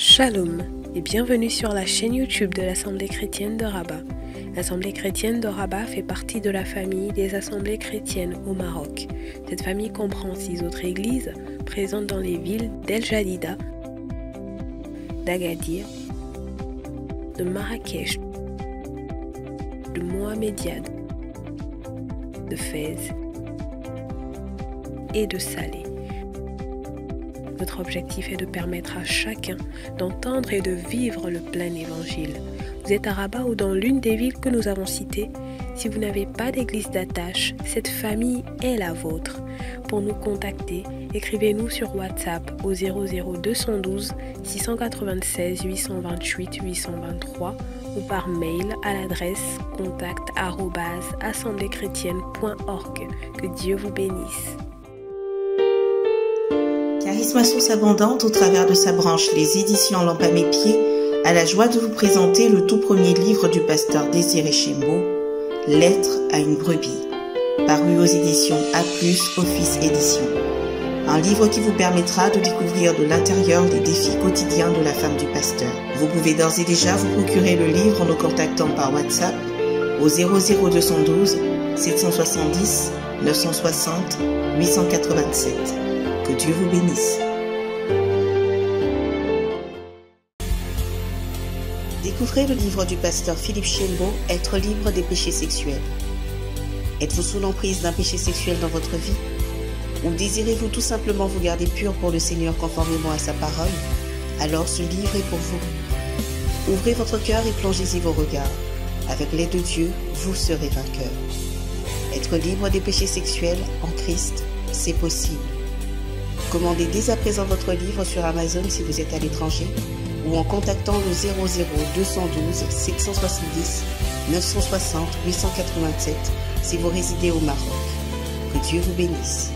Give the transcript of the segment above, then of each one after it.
Shalom et bienvenue sur la chaîne YouTube de l'Assemblée chrétienne de Rabat. L'Assemblée chrétienne de Rabat fait partie de la famille des assemblées chrétiennes au Maroc. Cette famille comprend 6 autres églises présentes dans les villes d'El Jadida, d'Agadir, de Marrakech, de Mohamediad, de Fès et de Salé. Notre objectif est de permettre à chacun d'entendre et de vivre le plein évangile. Vous êtes à Rabat ou dans l'une des villes que nous avons citées. Si vous n'avez pas d'église d'attache, cette famille est la vôtre. Pour nous contacter, écrivez-nous sur WhatsApp au 00212 696 828 823 ou par mail à l'adresse contact@assembléechrétienne.org. Que Dieu vous bénisse. Charisme à source abondante, au travers de sa branche Les Éditions Lampe à mes pieds, a la joie de vous présenter le tout premier livre du pasteur Désiré Chembo, Lettre à une brebis, paru aux éditions A+, Office Édition. Un livre qui vous permettra de découvrir de l'intérieur les défis quotidiens de la femme du pasteur. Vous pouvez d'ores et déjà vous procurer le livre en nous contactant par WhatsApp au 00212 770 960 887. Que Dieu vous bénisse. Découvrez le livre du pasteur Philippe Chembo, Être libre des péchés sexuels. Êtes-vous sous l'emprise d'un péché sexuel dans votre vie? Ou désirez-vous tout simplement vous garder pur pour le Seigneur conformément à sa parole? Alors ce livre est pour vous. Ouvrez votre cœur et plongez-y vos regards. Avec l'aide de Dieu, vous serez vainqueur. Être libre des péchés sexuels en Christ, c'est possible. Commandez dès à présent votre livre sur Amazon si vous êtes à l'étranger ou en contactant le 00212 770 960 887 si vous résidez au Maroc. Que Dieu vous bénisse.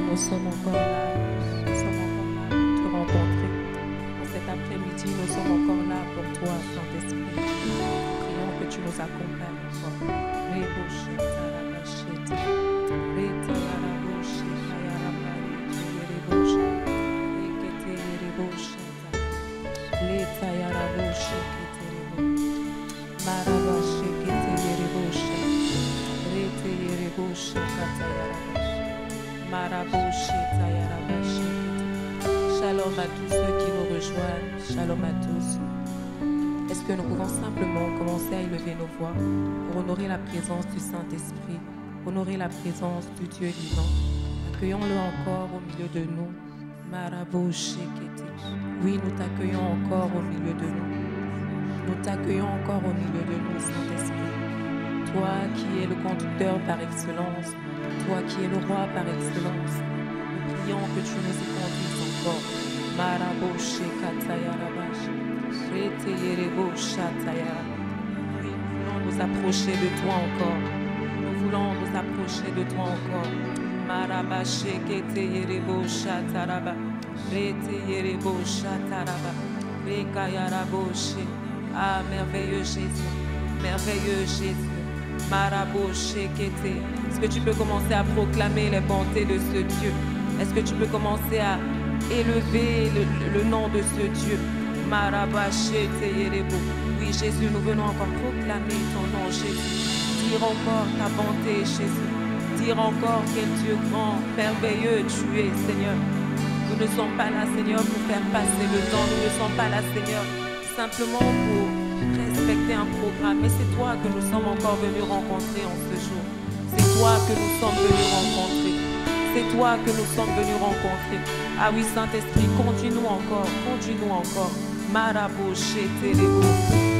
Nous sommes encore là pour te rencontrer. En cet après-midi, nous sommes encore là pour toi, Saint-Esprit. Prions que tu nous accompagnes encore. Shalom à tous ceux qui nous rejoignent, shalom à tous. Est-ce que nous pouvons simplement commencer à élever nos voix pour honorer la présence du Saint-Esprit, honorer la présence du Dieu vivant? Accueillons-le encore au milieu de nous. Oui, nous t'accueillons encore au milieu de nous. Nous t'accueillons encore au milieu de nous, Saint-Esprit. Toi qui es le conducteur par excellence, toi qui es le roi par excellence, nous prions que tu nous y conduises encore. Oui, nous voulons nous approcher de toi encore. Nous voulons nous approcher de toi encore. Ah, merveilleux Jésus, merveilleux Jésus. Est-ce que tu peux commencer à proclamer les bontés de ce Dieu? Est-ce que tu peux commencer à élever le nom de ce Dieu? Oui, Jésus, nous venons encore proclamer ton nom, Jésus. Dire encore ta bonté, Jésus. Dire encore quel Dieu grand, merveilleux tu es, Seigneur. Nous ne sommes pas là, Seigneur, pour faire passer le temps. Nous ne sommes pas là, Seigneur, simplement pour respecter un programme. Mais c'est toi que nous sommes encore venus rencontrer en ce jour. C'est toi que nous sommes venus rencontrer. C'est toi que nous sommes venus rencontrer. Ah oui, Saint-Esprit, conduis-nous encore, conduis-nous encore. Marabo, Chetelebo,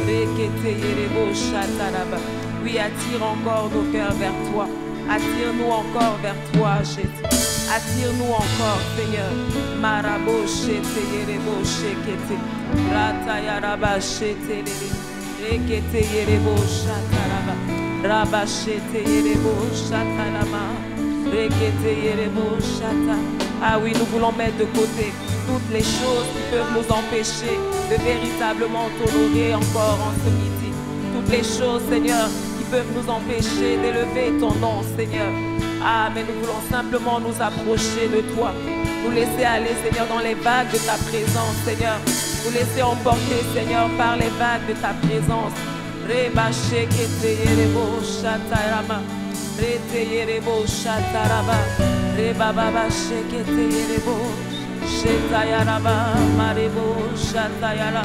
Reketeyerebo, Chataraba. Oui, attire encore nos cœurs vers toi. Attire-nous encore vers toi, Jésus. Attire-nous encore, Seigneur. Marabo, Cheteyerebo, Shekete. Ratayaraba, Chetelele. Reketeyerebo, Chataraba. Rabba, Cheteyerebo, Chatalama. Reketeyerebo, Chata. Ah oui, nous voulons mettre de côté toutes les choses qui peuvent nous empêcher de véritablement t'honorer encore en ce midi. Toutes les choses, Seigneur, qui peuvent nous empêcher d'élever ton nom, Seigneur. Ah, mais nous voulons simplement nous approcher de toi. Nous laisser aller, Seigneur, dans les vagues de ta présence, Seigneur. Nous laisser emporter, Seigneur, par les vagues de ta présence. Reba sheketeyerebo shatarama. Reteyerebo shataraba. Reba baba sheketeyerebo. Shetayaraba marebo shatayara.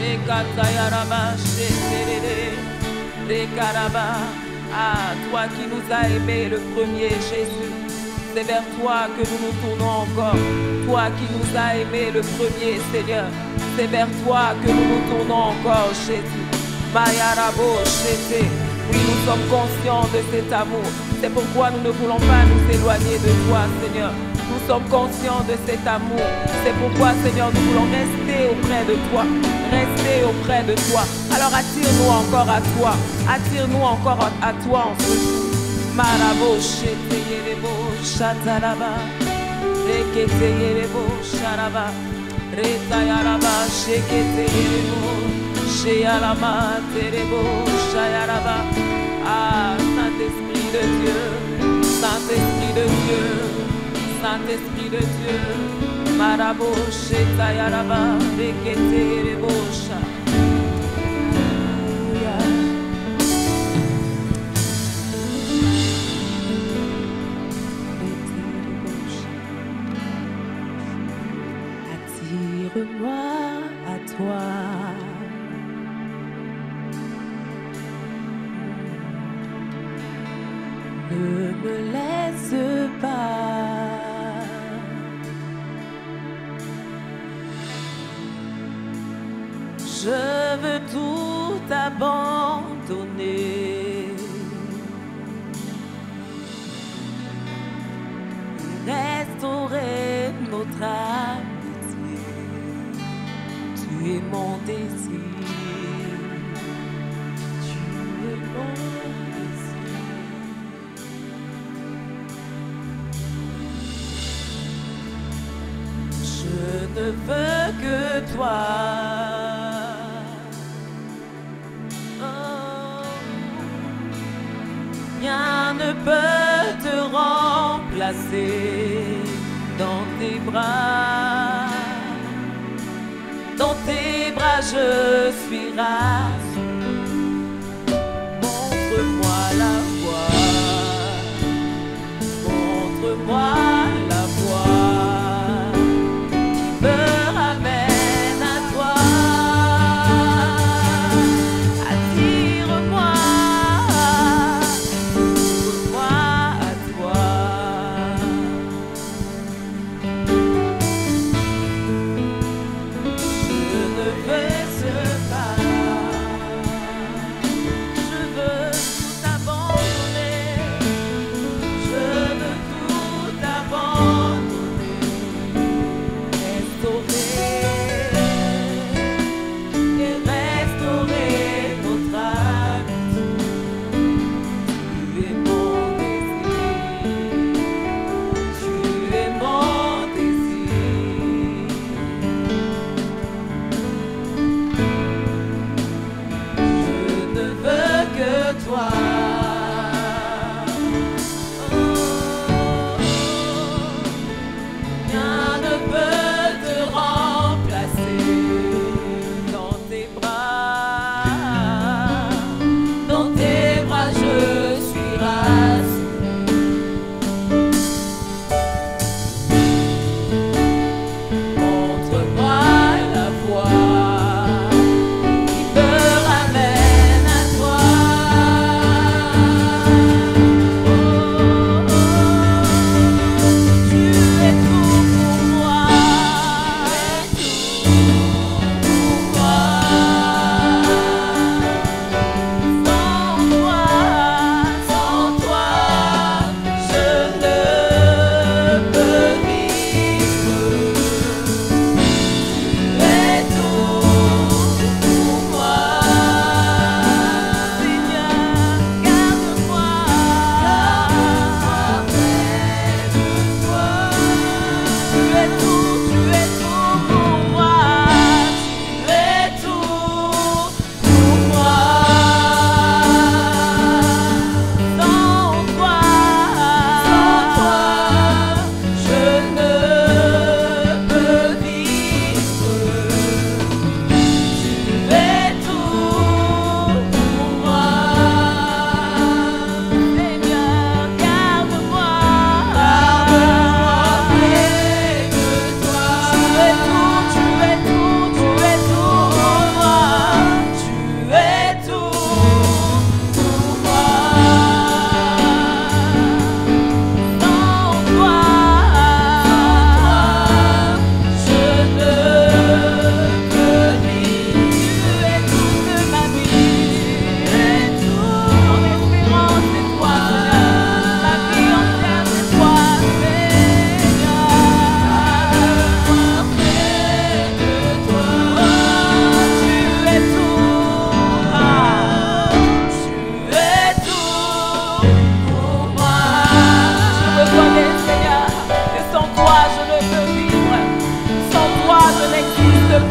Rekatayaraba sheterere. Rekaraba. Ah, toi qui nous as aimés le premier, Jésus. C'est vers toi que nous nous tournons encore. Toi qui nous as aimés le premier, Seigneur. C'est vers toi que nous nous tournons encore, Jésus. Mayarabo shete. Oui, nous sommes conscients de cet amour. C'est pourquoi nous ne voulons pas nous éloigner de toi, Seigneur. Nous sommes conscients de cet amour. C'est pourquoi, Seigneur, nous voulons rester auprès de toi. Rester auprès de toi. Alors attire-nous encore à toi. Attire-nous encore à toi en ce jour. Marabo sheteyerebo shataraba. Reketeyerebo sharaba. Retayaraba sheketeyerebo. Sheyarama terebo shayaraba. Ah, Saint-Esprit de Dieu. Saint-Esprit de Dieu. Saint-Esprit de Dieu, Marabo, Shetayaraba, Rekete, Rebosha. Attire-moi à toi. Ne me laisse pas. Je veux tout abandonner. Restaurer notre amitié. Tu es mon désir. Tu es mon désir. Je ne veux que toi. Rien ne peut te remplacer dans tes bras. Dans tes bras je suis rassurée. Montre-moi la voie. Montre-moi la voie qui me ramène à toi. Attire-moi.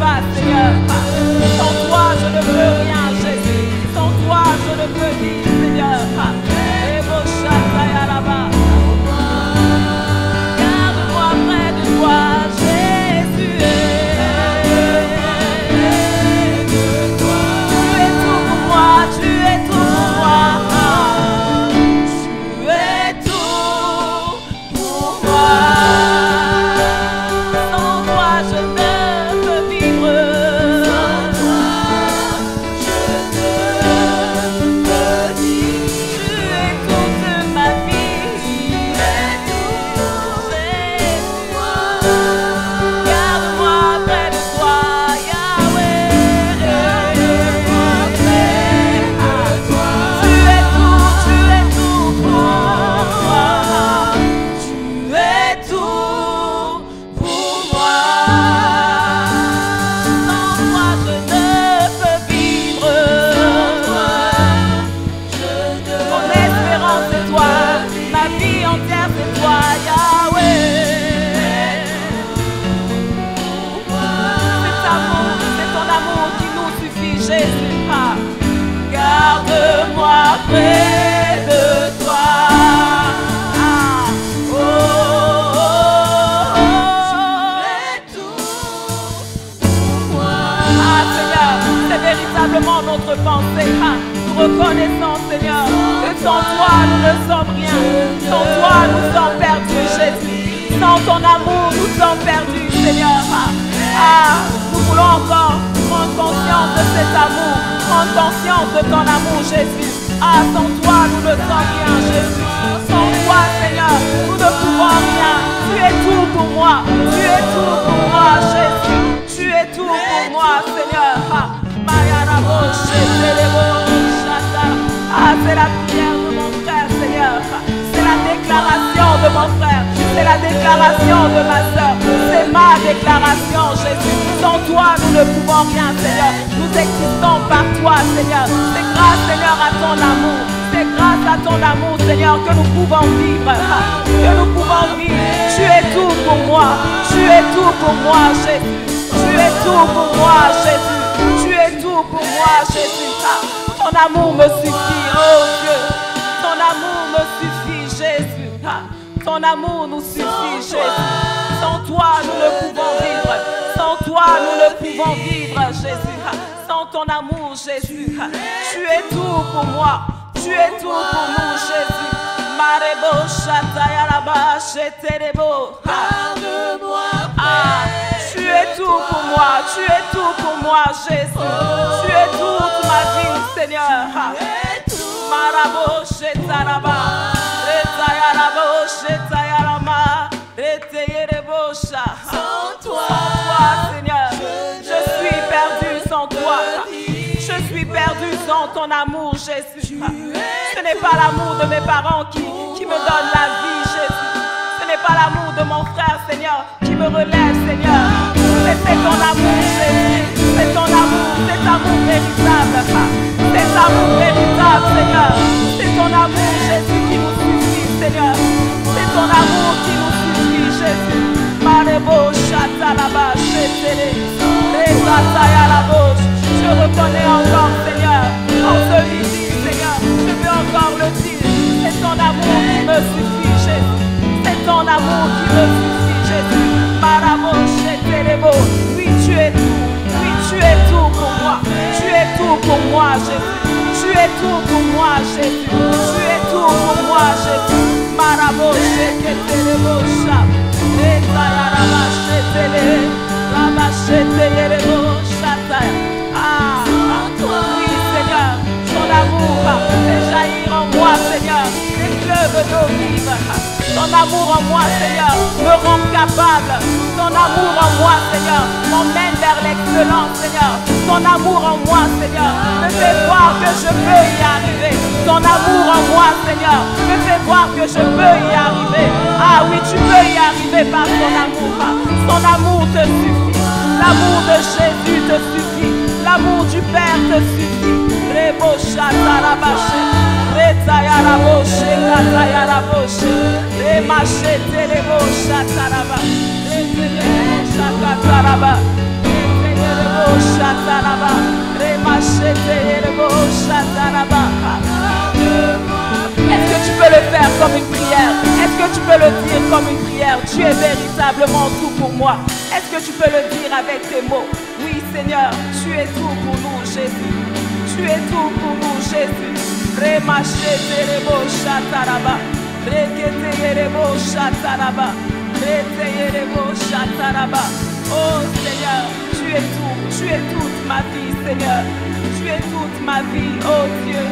pas, Seigneur. Sans toi, je ne peux rien, Jésus. Sans toi, je ne peux vivre, Seigneur. Garde-moi près de toi, Jésus. Tu es tout pour moi, tu es tout pour moi. Tu es tout pour moi. Sans toi, je ne peux vivre. Sans toi, je ne peux vivre. Tu es toute ma vie. Tu es tout, Jésus. Garde-moi près de toi, Yahweh. Garde-moi près de toi. Tu es tout pour moi. Tu es tout pour moi. Sans toi, je ne peux vivre. Mon espérance, c'est toi. Ma vie entière, c'est toi, Yahweh. C'est ton amour qui nous suffit, Jésus. Ah. Garde-moi près de toi. Ah. Oh, oh, oh, oh. Ah, Seigneur, c'est véritablement notre pensée. Ah, nous reconnaissons, Seigneur, que sans toi, nous ne sommes rien. Sans toi, nous sommes perdus, Jésus. Sans ton amour, nous sommes perdus, Seigneur. Ah, nous voulons encore prendre conscience de cet amour, prendre conscience de ton amour, Jésus. Ah, sans toi, nous ne sommes rien, Jésus. Sans toi, Seigneur, nous ne pouvons rien. Tu es tout pour moi. Tu es tout pour moi, Jésus. Tu es tout pour moi, Seigneur. Ah, c'est la prière de mon frère, Seigneur. C'est la déclaration de mon frère. C'est la déclaration de ma soeur. C'est ma déclaration, Jésus. Sans toi, nous ne pouvons rien, Seigneur. Nous existons par toi, Seigneur. C'est grâce, Seigneur, à ton amour. C'est grâce à ton amour, Seigneur, que nous pouvons vivre. Que nous pouvons vivre. Tu es tout pour moi. Tu es tout pour moi, Jésus. Tu es tout pour moi, Jésus. Tu es tout pour moi, Jésus. Ton amour me suffit, oh Dieu. Ton amour me suffit, Jésus. Ton amour nous suffit, Jésus. Sans toi, nous ne pouvons vivre. Sans toi, nous ne pouvons vivre, Jésus. Sans ton amour, Jésus. Tu es tout pour moi. Tu es tout pour nous, Jésus. Marebo Shataya là-bas, Cheterebo. Ah, tu es tout pour moi. Tu es tout pour moi, Jésus. Tu es toute ma vie, Seigneur. Marabo Shetaraba. Retayarabo Shetayarama. Reteyerebo Sha. Sans toi, Seigneur, je suis perdu sans toi. Je suis perdu sans ton amour, Jésus. Ce n'est pas l'amour de mes parents qui me donne la vie, Jésus. Ce n'est pas l'amour de mon frère, Seigneur, qui me relève, Seigneur. Mais c'est ton amour, Jésus. C'est ton amour véritable. C'est amour véritable, Seigneur. C'est ton amour, Jésus, qui nous suffit, Seigneur. C'est ton amour qui nous suffit, Jésus. Marebo Shatalaba, Chetele, Rekataya la bouche. Je reconnais encore, Seigneur, en celui-ci, Seigneur, je veux encore le dire. C'est ton amour qui me suffit, Jésus. C'est ton amour qui me suffit, Jésus. Marabo Shetelebo. Oui, tu es tout. Oui, tu es tout pour moi. Tu es tout pour moi, Jésus. Tu es tout pour moi, Jésus. Tu es tout pour moi, Jésus. Marabo Shetelebo Shab. Retayaraba Shetele. Raba Shetelebo Shataya. Ah, oui, Seigneur, ton amour fait jaillir en moi, Seigneur, les fleuves d'eau vive. Ton amour en moi, Seigneur, me rend capable. Ton amour en moi, Seigneur, m'emmène vers l'excellence, Seigneur. Ton amour en moi, Seigneur, me fait voir que je peux y arriver. Ton amour en moi, Seigneur, me fait voir que je peux y arriver. Ah oui, tu peux y arriver par ton amour. Ton amour te suffit. L'amour de Jésus te suffit. L'amour du Père te suffit. Rebo Shatarabashe, Retayaraboshe, Katayaraboshe, Remachete Rebo Shataraba, Retayarabo Shakataraba, Shataraba, Remachete, Shataraba. Est-ce que tu peux le faire comme une prière? Est-ce que tu peux le dire comme une prière? Tu es véritablement tout pour moi. Est-ce que tu peux le dire avec tes mots? Oui, Seigneur, tu es tout pour nous, Jésus. Tu es tout pour nous, Jésus. Remachete, Shataraba, Rekete, Shataraba, Rekete, Shataraba. Oh Seigneur, tu es tout, tu es toute ma vie, Seigneur. Tu es toute ma vie, oh Dieu.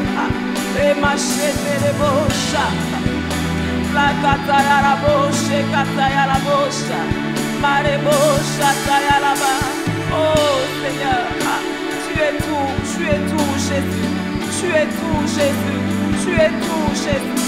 Remachete le bosha, la kataya la bosha, kataya la bosha, mare bosha kataya la ba. Oh Seigneur, tu es tout Jésus, tu es tout Jésus, tu es tout Jésus.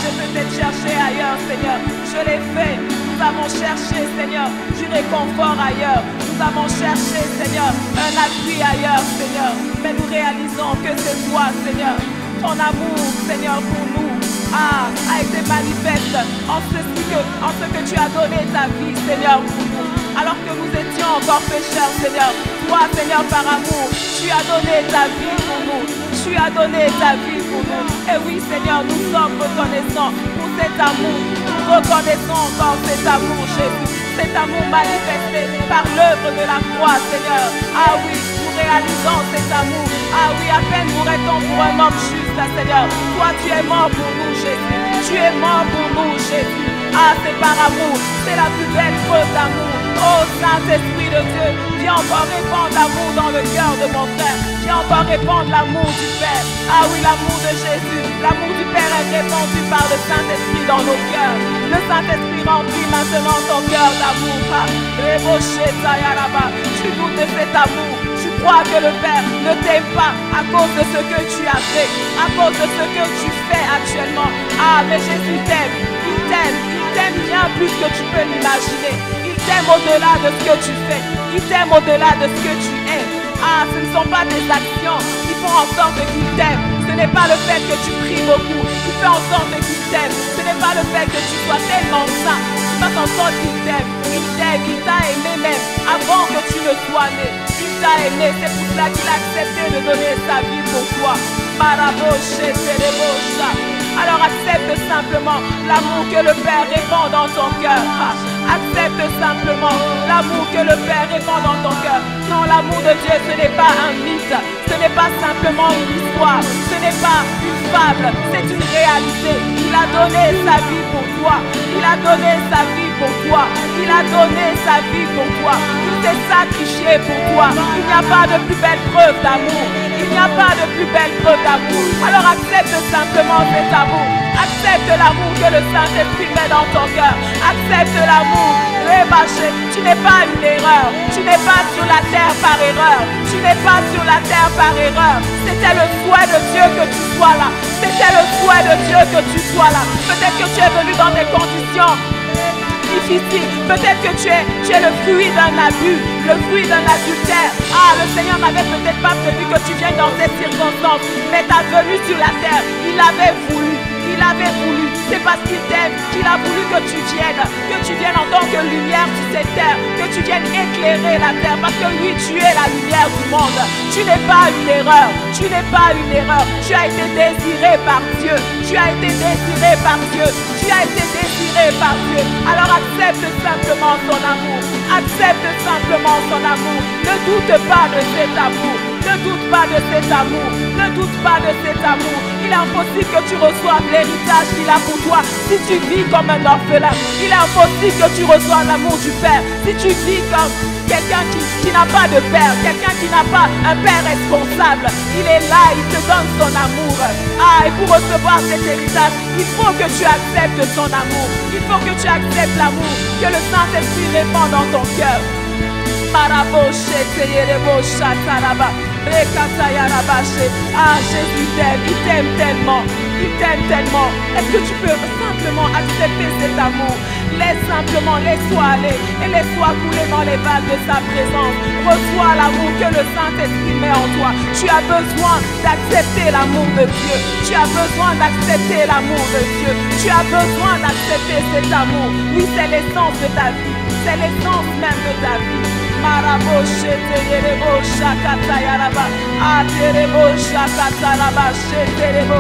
J'ai peut-être cherché ailleurs, Seigneur, je l'ai fait. Nous avons cherché, Seigneur, du réconfort ailleurs. Nous avons cherché, Seigneur, un appui ailleurs, Seigneur. Mais nous réalisons que c'est toi, Seigneur. Ton amour, Seigneur, pour nous a été manifeste en ce que tu as donné ta vie, Seigneur, pour nous. Alors que nous étions encore pécheurs, Seigneur, toi, Seigneur, par amour, tu as donné ta vie pour nous. Tu as donné ta vie pour nous. Et oui, Seigneur, nous sommes reconnaissants pour cet amour. Nous reconnaissons encore cet amour, Jésus. Cet amour manifesté par l'œuvre de la croix, Seigneur. Ah oui, nous réalisons cet amour. Ah oui, à peine mourrait-on pour un homme juste, Seigneur. Toi, tu es mort pour nous, Jésus. Tu es mort pour nous, Jésus. Ah, c'est par amour. C'est la plus belle preuve d'amour. Oh, Saint-Esprit de Dieu, viens encore répandre l'amour dans le cœur de mon frère. Viens encore répandre l'amour du Père. Ah oui, l'amour de Jésus. L'amour du Père est répandu par le Saint-Esprit dans nos cœurs. Le Saint-Esprit remplit maintenant ton cœur d'amour. Tu doutes de cet amour. Tu crois que le Père ne t'aime pas à cause de ce que tu as fait, à cause de ce que tu fais actuellement. Ah, mais Jésus t'aime. Il t'aime bien plus que tu peux l'imaginer. Il t'aime au-delà de ce que tu fais. Il t'aime au-delà de ce que tu es. Ah, ce ne sont pas tes actions qui font en sorte qu'il t'aime. Ce n'est pas le fait que tu pries beaucoup qui fait en sorte qu'il t'aime. Ce n'est pas le fait que tu sois tellement saint qui fait en sorte qu'il t'aime. Il t'aime, il t'a aimé même avant que tu ne sois né. Il t'a aimé, c'est pour cela qu'il a accepté de donner sa vie pour toi. Alors accepte simplement l'amour que le Père répand dans ton cœur. Accepte simplement l'amour que le Père répand dans ton cœur. Non, l'amour de Dieu, ce n'est pas un mythe. Ce n'est pas simplement une histoire. Ce n'est pas une fable. C'est une réalité. Il a donné sa vie pour toi. Il a donné sa vie pour toi. Il a donné sa vie pour toi. Il s'est sacrifié pour toi. Il n'y a pas de plus belle preuve d'amour. Il n'y a pas de plus belle preuve d'amour. Alors accepte simplement cet amour. Accepte l'amour que le Saint-Esprit met dans ton cœur. Accepte l'amour. Tu n'es pas une erreur. Tu n'es pas sur la terre par erreur. Tu n'es pas sur la terre par erreur. C'était le souhait de Dieu que tu sois là. C'était le souhait de Dieu que tu sois là. Peut-être que tu es venu dans des conditions difficile. Peut-être que tu es le fruit d'un abus, le fruit d'un adultère. Ah, le Seigneur n'avait peut-être pas prévu que tu viennes dans cette circonstance, mais ta venue sur la terre, il avait voulu. Il avait voulu, c'est parce qu'il t'aime qu'il a voulu que tu viennes en tant que lumière sur cette terre, que tu viennes éclairer la terre, parce que lui, tu es la lumière du monde. Tu n'es pas une erreur, tu n'es pas une erreur. Tu as été désiré par Dieu, tu as été désiré par Dieu, tu as été désiré par Dieu. Alors accepte simplement son amour, accepte simplement son amour. Ne doute pas de cet amour, ne doute pas de cet amour, ne doute pas de cet amour. Il est impossible que tu reçoives l'héritage qu'il a pour toi si tu vis comme un orphelin. Il est impossible que tu reçoives l'amour du Père si tu vis comme quelqu'un qui n'a pas de père, quelqu'un qui n'a pas un père responsable. Il est là, il te donne son amour. Ah, et pour recevoir cet héritage, il faut que tu acceptes son amour. Il faut que tu acceptes l'amour que le Saint-Esprit répand dans ton cœur. Ah, Jésus t'aime, il t'aime tellement, il t'aime tellement. Est-ce que tu peux simplement accepter cet amour? Laisse simplement, laisse-toi aller et laisse-toi couler dans les vagues de sa présence. Reçois l'amour que le Saint-Esprit met en toi. Tu as besoin d'accepter l'amour de Dieu. Tu as besoin d'accepter l'amour de Dieu. Tu as besoin d'accepter cet amour. Oui, c'est l'essence de ta vie. C'est l'essence même de ta vie. Marabo sheterebo shakatayaraba. Aterebo shakataraba sheterebo.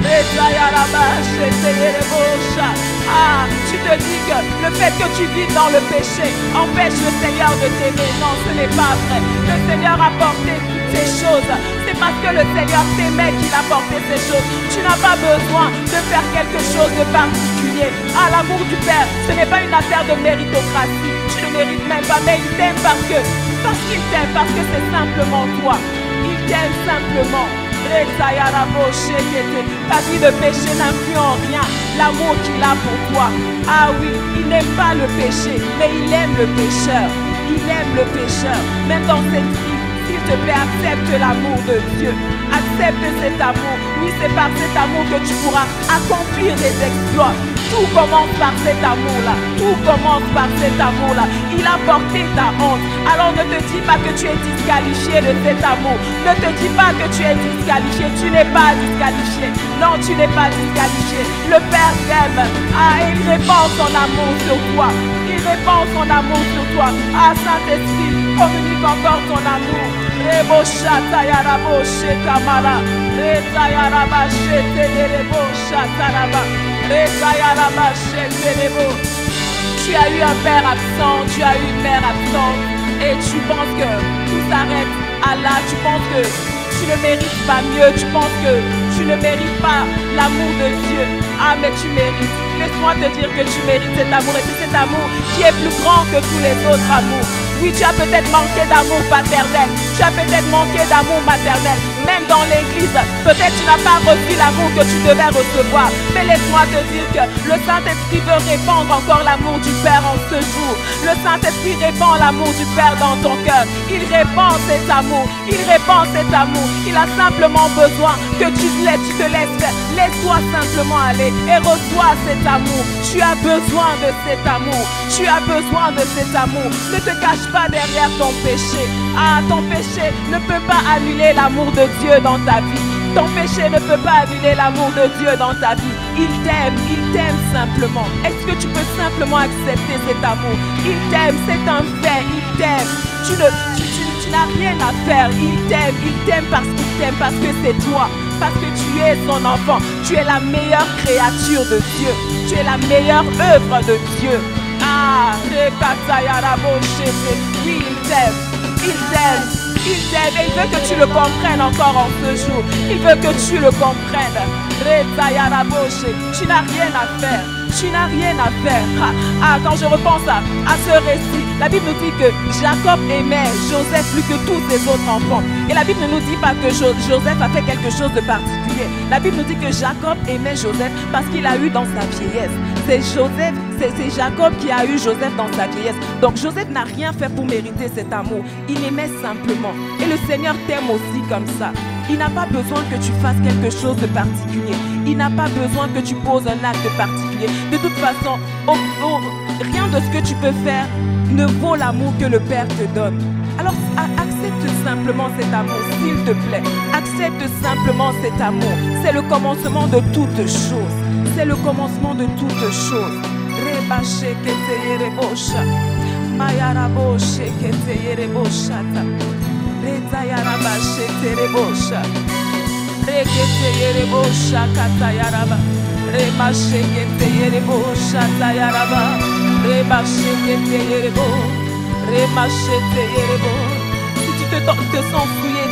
Retayaraba sheterebo sha. Ah, tu te dis que le fait que tu vis dans le péché empêche le Seigneur de t'aimer. Non, ce n'est pas vrai. Le Seigneur a porté toutes ces choses. C'est parce que le Seigneur t'aimait qu'il a porté ces choses. Tu n'as pas besoin de faire quelque chose de particulier. Ah, l'amour du Père, ce n'est pas une affaire de méritocratie. Tu ne mérites même pas, mais il t'aime parce qu'il t'aime, parce que c'est simplement toi. Il t'aime simplement. Ta vie de péché n'inclut en rien l'amour qu'il a pour toi. Ah oui, il n'aime pas le péché, mais il aime le pécheur. Il aime le pécheur. Même dans cette vie, s'il te plaît, accepte l'amour de Dieu. Accepte cet amour. Oui, c'est par cet amour que tu pourras accomplir des exploits. Tout commence par cet amour-là. Tout commence par cet amour-là. Il a porté ta honte. Alors ne te dis pas que tu es disqualifié de cet amour. Ne te dis pas que tu es disqualifié. Tu n'es pas disqualifié. Non, tu n'es pas disqualifié. Le Père t'aime. Ah, et il répand son amour sur toi. Il répand son amour sur toi. Ah, Saint-Esprit, communique encore ton amour. Rebo Shatayarabo Shekamara. Retayaraba Sheterebo Shataraba. Tu as eu un père absent, tu as eu une mère absente et tu penses que tout s'arrête à là, tu penses que tu ne mérites pas mieux, tu penses que tu ne mérites pas l'amour de Dieu. Ah, mais tu mérites. Laisse-moi te dire que tu mérites cet amour et c'est cet amour qui est plus grand que tous les autres amours. Oui, tu as peut-être manqué d'amour paternel, tu as peut-être manqué d'amour maternel. Même dans l'église, peut-être tu n'as pas reçu l'amour que tu devais recevoir. Mais laisse-moi te dire que le Saint-Esprit veut répandre encore l'amour du Père en ce jour. Le Saint-Esprit répand l'amour du Père dans ton cœur. Il répand cet amour. Il répand cet amour. Il a simplement besoin que tu te laisses faire. Laisse-toi simplement aller et reçois cet amour. Tu as besoin de cet amour. Tu as besoin de cet amour. Ne te cache pas derrière ton péché. Ah, ton péché ne peut pas annuler l'amour de Dieu dans ta vie. Ton péché ne peut pas annuler l'amour de Dieu dans ta vie. Il t'aime simplement. Est-ce que tu peux simplement accepter cet amour? Il t'aime, c'est un fait, il t'aime. Tu n'as rien à faire. Il t'aime parce qu'il t'aime, parce que c'est toi, parce que tu es son enfant. Tu es la meilleure créature de Dieu. Tu es la meilleure œuvre de Dieu. Ah, oui, il t'aime. Il t'aime. Il t'aime et il veut que tu le comprennes encore en ce jour. Il veut que tu le comprennes. Tu n'as rien à faire. Tu n'as rien à faire. Ah, quand je repense à ce récit, la Bible nous dit que Jacob aimait Joseph plus que tous ses autres enfants. Et la Bible ne nous dit pas que Joseph a fait quelque chose de particulier. La Bible nous dit que Jacob aimait Joseph parce qu'il a eu dans sa vieillesse. C'est Jacob qui a eu Joseph dans sa vieillesse. Donc Joseph n'a rien fait pour mériter cet amour. Il aimait simplement. Et le Seigneur t'aime aussi comme ça. Il n'a pas besoin que tu fasses quelque chose de particulier. Il n'a pas besoin que tu poses un acte particulier. De toute façon, rien de ce que tu peux faire ne vaut l'amour que le Père te donne. Alors accepte simplement cet amour, s'il te plaît. Accepte simplement cet amour. C'est le commencement de toutes choses. C'est le commencement de toutes choses. Si tu te sens fouillé,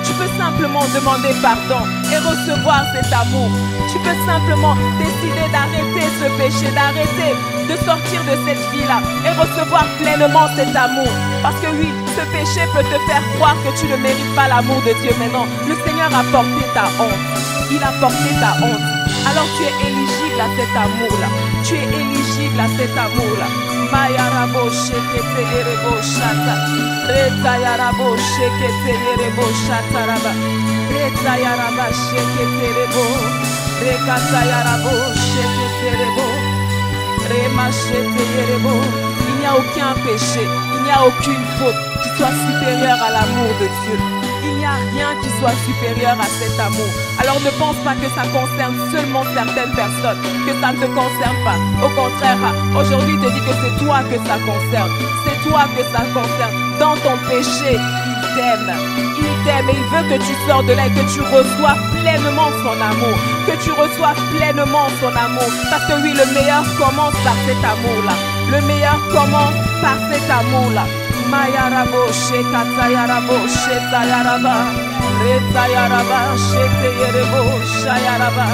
tu peux simplement demander pardon et recevoir cet amour. Tu peux simplement décider d'arrêter ce péché, d'arrêter de sortir de cette vie-là et recevoir pleinement cet amour. Parce que oui, ce péché peut te faire croire que tu ne mérites pas l'amour de Dieu. Mais non, le Seigneur a porté ta honte. Il a porté ta honte. Alors tu es éligible à cet amour-là. Tu es éligible à cet amour-là. Mayarabo shekete yerebo shata. Reta yarabo shekete yerebo shata raba. Reta yaraba shekete rebo. Rekata yarabo shekete rebo. Rema shekete yerebo. Il n'y a aucun péché, il n'y a aucune faute qui soit supérieure à l'amour de Dieu. Il n'y a rien qui soit supérieur à cet amour. Alors ne pense pas que ça concerne seulement certaines personnes, que ça ne te concerne pas. Au contraire, aujourd'hui, il te dit que c'est toi que ça concerne. C'est toi que ça concerne. Dans ton péché, il t'aime. Il t'aime et il veut que tu sors de là et que tu reçoives pleinement son amour. Que tu reçoives pleinement son amour. Parce que oui, le meilleur commence par cet amour-là. Le meilleur commence par cet amour-là. Mayarabo, Shekatayarabo, Shetayaraba, Retayaraba, Shetayarabo, Shayaraba,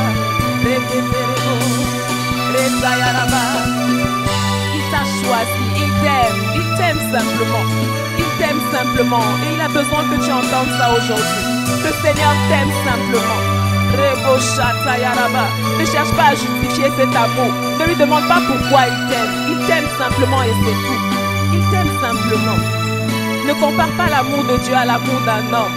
Reketerebo, Retayaraba. Il t'a choisi, il t'aime simplement. Il t'aime simplement et il a besoin que tu entendes ça aujourd'hui. Le Seigneur t'aime simplement. Rebo Shatayaraba. Ne cherche pas à justifier cet amour. Ne lui demande pas pourquoi il t'aime. Il t'aime simplement et c'est tout. Il t'aime simplement. Ne compare pas l'amour de Dieu à l'amour d'un homme.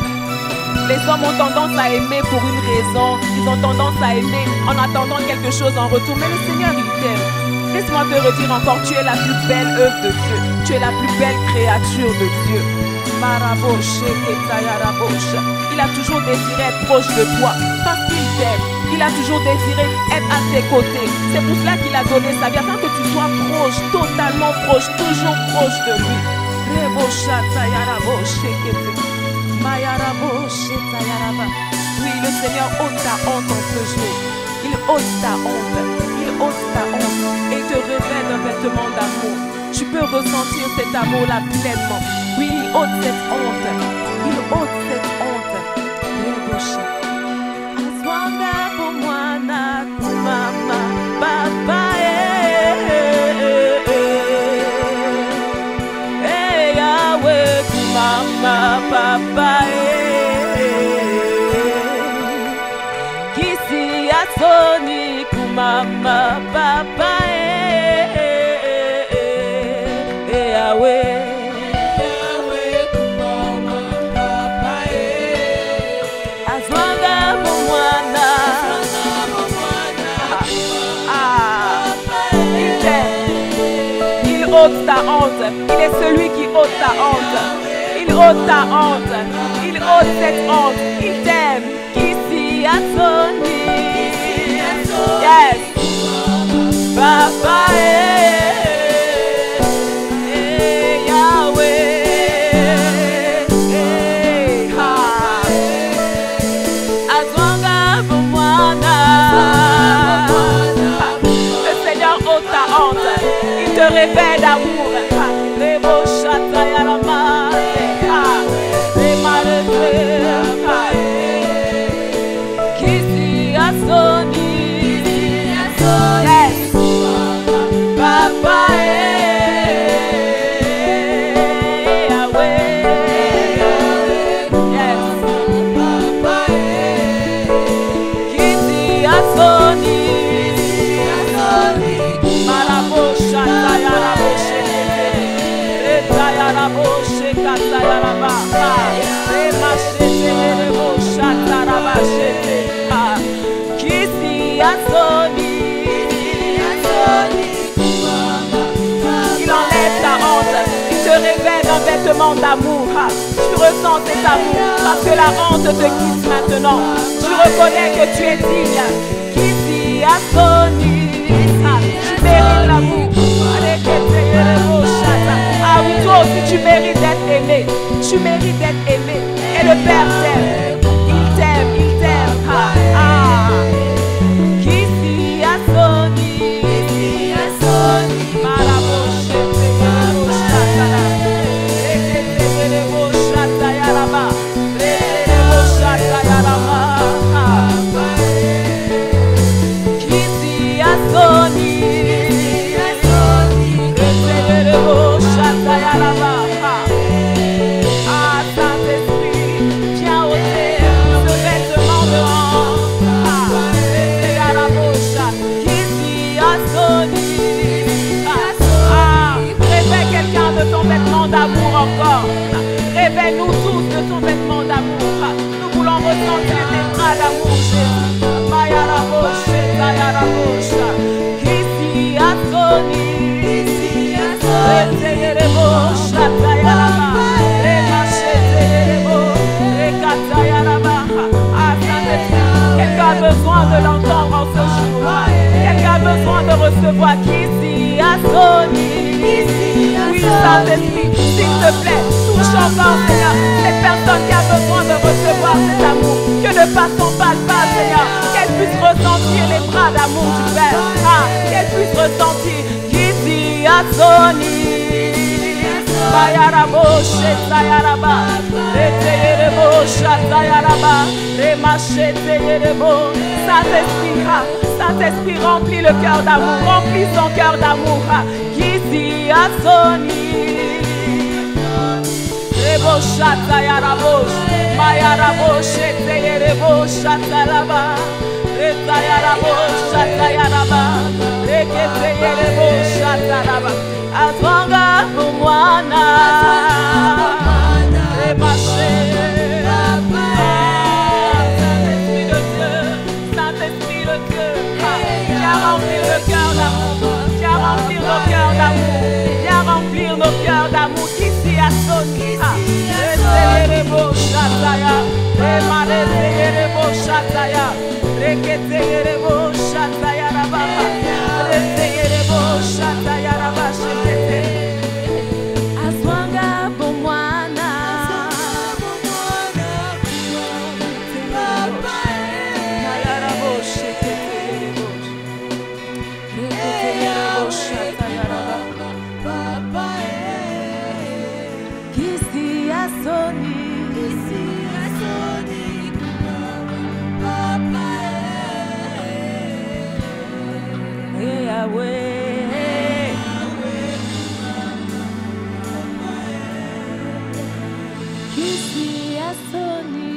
Les hommes ont tendance à aimer pour une raison. Ils ont tendance à aimer en attendant quelque chose en retour. Mais le Seigneur, il t'aime. Laisse-moi te redire encore, tu es la plus belle œuvre de Dieu. Tu es la plus belle créature de Dieu. Il a toujours désiré être proche de toi parce qu'il t'aime. Il a toujours désiré être à tes côtés. C'est pour cela qu'il a donné sa vie, afin que tu sois proche, totalement proche, toujours proche de lui. Oui, le Seigneur ôte ta honte en ce jour. Il ôte ta honte. Il ôte ta honte et te revêt d'un vêtement d'amour. Tu peux ressentir cet amour-là pleinement. Oui, il ôte cette honte. Il ôte cette honte. Aswanga pour moi, na mama, papa, Yahweh, mama, papa, Kisi asoni, mama, papa, Yahweh. Il ôte ta honte. Il est celui qui ôte ta honte. Il ôte ta honte. Il ôte cette honte. Il t'aime. Kisi Atoni. Yes. Papa Yahweh. Azwanga Bumwana. Le Seigneur ôte ta honte. Il te révèle d'amour. Il enlève ta honte. Il te révèle un vêtement d'amour. Tu ressens cet amour parce que la honte te quitte maintenant. Tu reconnais que tu es digne. Kisi Asoni. Tu mérites l'amour. Ah oui, toi aussi tu mérites d'être aimé. Tu mérites d'être aimé. Et le Père t'aime. Il t'aime, il t'aime. Kisi Asoni. Encore. Révèle-nous tous de ton vêtement d'amour. Nous voulons ressentir tes bras d'amour, Jésus. Kisi Asoni. Kisi Asoni. besoin de l'entendre en ce jour? Quelqu'un a besoin de recevoir qu'ici à Sony? Oui, Saint-Esprit, s'il te plaît, touche encore, Seigneur, cette personne qui a besoin de recevoir cet amour, que de façon palpable, Seigneur, qu'elle puisse ressentir les bras d'amour du Père, qu'elle puisse ressentir qu'ici à Sony. Bayarabo, Shetayaraba, Reteyerebo, Shatayaraba, Remacheteyerebo. Saint-Esprit, remplis le cœur d'amour, remplis son cœur d'amour. Kisi a Sony. Rebo, Shatayarabo, Mayarabo, Sheteyerebo, Shatalaba, Retayarabo, Shatayaraba, Reketeyerebo, Shatalaba. Azwanga Bumwana Rebaché. Saint-Esprit de Dieu, viens remplir le cœur d'amour, viens remplir nos cœurs d'amour, viens remplir nos cœurs d'amour ici à Sony. Reteyerebo Shataya, Remareyerebo Shataya, Reketeyerebo Shataya Rababa, Reteyerebo Shataya Rababa. Azwanga Bumwana Mayarabo Sheketeyerebo Reketeyerebo Shataya Rababa. Kisi a Sony, Yahweh, Kisi a Sony,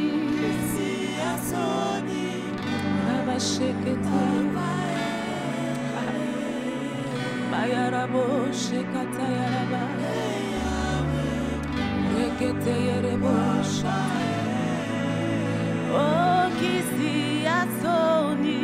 Baba Shekete, Bayarabo Shekatayaraba, Reketeyerebo Shataya. Oh, Kisi a Sony.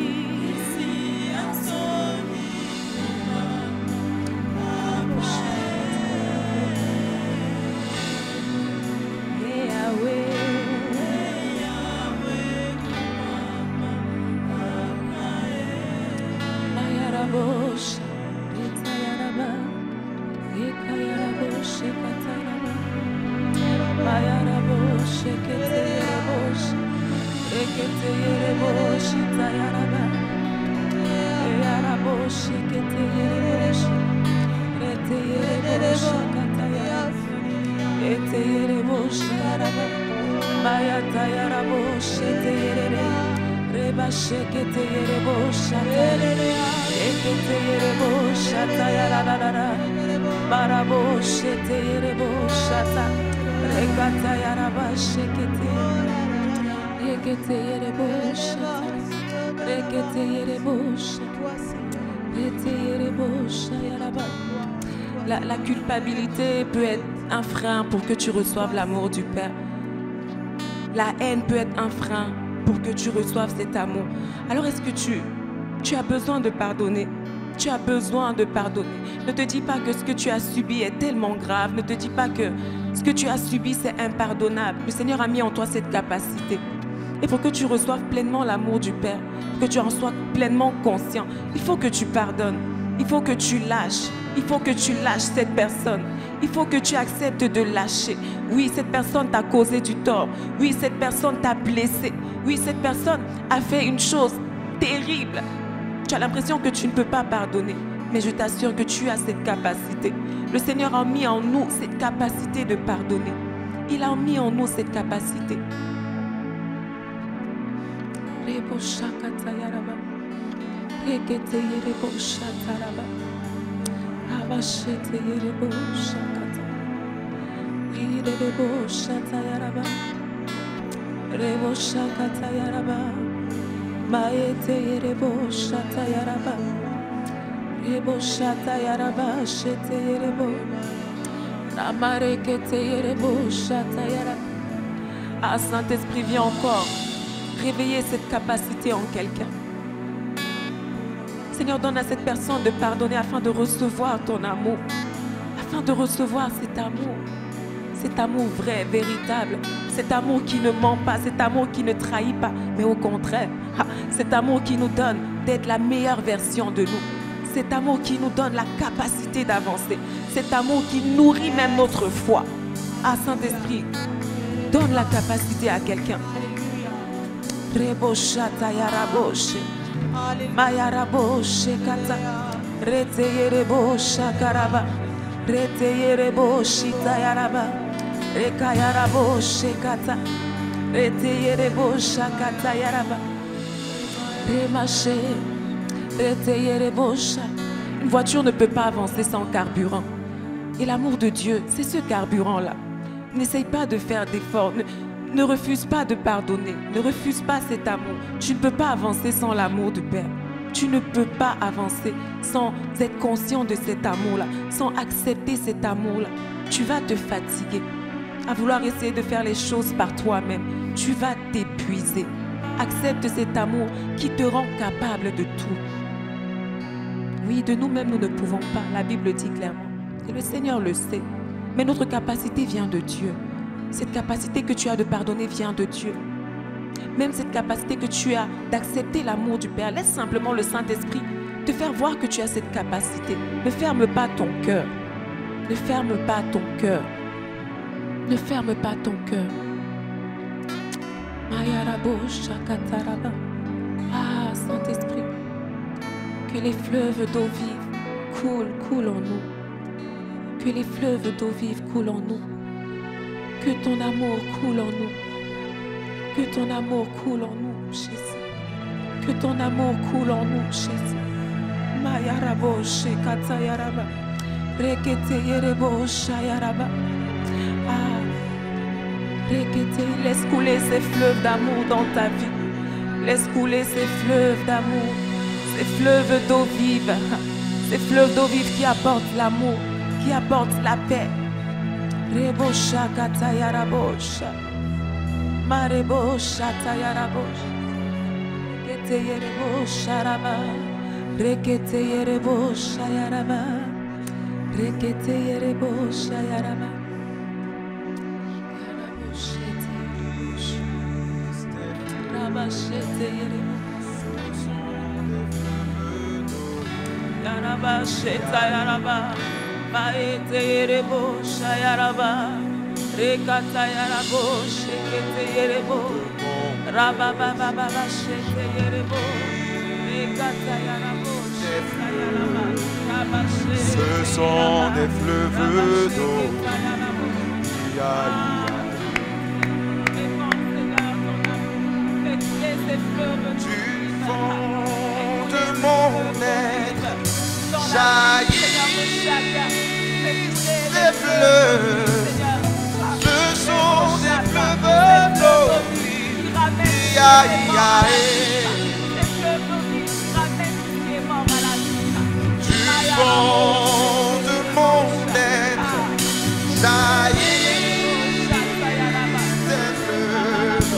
La culpabilité peut être un frein pour que tu reçoives l'amour du Père. La haine peut être un frein pour que tu reçoives cet amour. Alors est-ce que tu as besoin de pardonner? Tu as besoin de pardonner. Ne te dis pas que ce que tu as subi est tellement grave. Ne te dis pas que ce que tu as subi c'est impardonnable. Le Seigneur a mis en toi cette capacité. Et pour que tu reçoives pleinement l'amour du Père, que tu en sois pleinement conscient, il faut que tu pardonnes. Il faut que tu lâches. Il faut que tu lâches cette personne. Il faut que tu acceptes de lâcher. Oui, cette personne t'a causé du tort. Oui, cette personne t'a blessé. Oui, cette personne a fait une chose terrible. Tu as l'impression que tu ne peux pas pardonner. Mais je t'assure que tu as cette capacité. Le Seigneur a mis en nous cette capacité de pardonner. Il a mis en nous cette capacité. Ah, Saint-Esprit, viens encore réveiller cette capacité en quelqu'un. Seigneur, donne à cette personne de pardonner afin de recevoir ton amour, afin de recevoir cet amour. cet amour vrai, véritable, cet amour qui ne ment pas, cet amour qui ne trahit pas, mais au contraire, cet amour qui nous donne d'être la meilleure version de nous, cet amour qui nous donne la capacité d'avancer, cet amour qui nourrit même notre foi. Ah, Saint-Esprit, donne la capacité à quelqu'un. Reboshata yaraboshe, mayaraboshe kata, reteyerebosha karaba, reteyereboshita yaraba, rekayaraboshe kata, reteyerebosha kata yaraba, remache, reteyerebosha. Une voiture ne peut pas avancer sans carburant. Et l'amour de Dieu, c'est ce carburant-là. N'essaye pas de faire d'efforts. Ne refuse pas de pardonner. Ne refuse pas cet amour. Tu ne peux pas avancer sans l'amour du Père. Tu ne peux pas avancer sans être conscient de cet amour-là, sans accepter cet amour-là. Tu vas te fatiguer à vouloir essayer de faire les choses par toi-même. Tu vas t'épuiser. Accepte cet amour qui te rend capable de tout. Oui, de nous-mêmes, nous ne pouvons pas. La Bible dit clairement. Et le Seigneur le sait. Mais notre capacité vient de Dieu. Cette capacité que tu as de pardonner vient de Dieu. Même cette capacité que tu as d'accepter l'amour du Père. Laisse simplement le Saint-Esprit te faire voir que tu as cette capacité. Ne ferme pas ton cœur. Ne ferme pas ton cœur. Ne ferme pas ton cœur. Ah, Saint-Esprit, que les fleuves d'eau vive coulent en nous. Que les fleuves d'eau vive coulent en nous. Que ton amour coule en nous. Que ton amour coule en nous, Jésus. Que ton amour coule en nous, Jésus. Mayarabo shekata yaraba. Rekete yerebo shayaraba. Ah. Rekete, laisse couler ces fleuves d'amour dans ta vie. Laisse couler ces fleuves d'amour. Ces fleuves d'eau vive. Ces fleuves d'eau vive qui apportent l'amour, qui apportent la paix. Rebosha katayarabosha, marebosha tayarabosha, rekete yerebosha raba, rekete yerebosha yaraba, rekete yerebosha yaraba, yaraboshete yerebosha, rabashete yerebosha, yarabasheta yaraba. Maete yerebo shayaraba, rekata yarabo, shekete yerebo, rababa shete yerebo, rekata yarabo, shayaraba, rabashete. Ce sont des fleuves d'eau. Du fond de mon être jaillit des fleuves, ce sont des fleuves d'eau. Du fond de mon être jaillit des fleuves,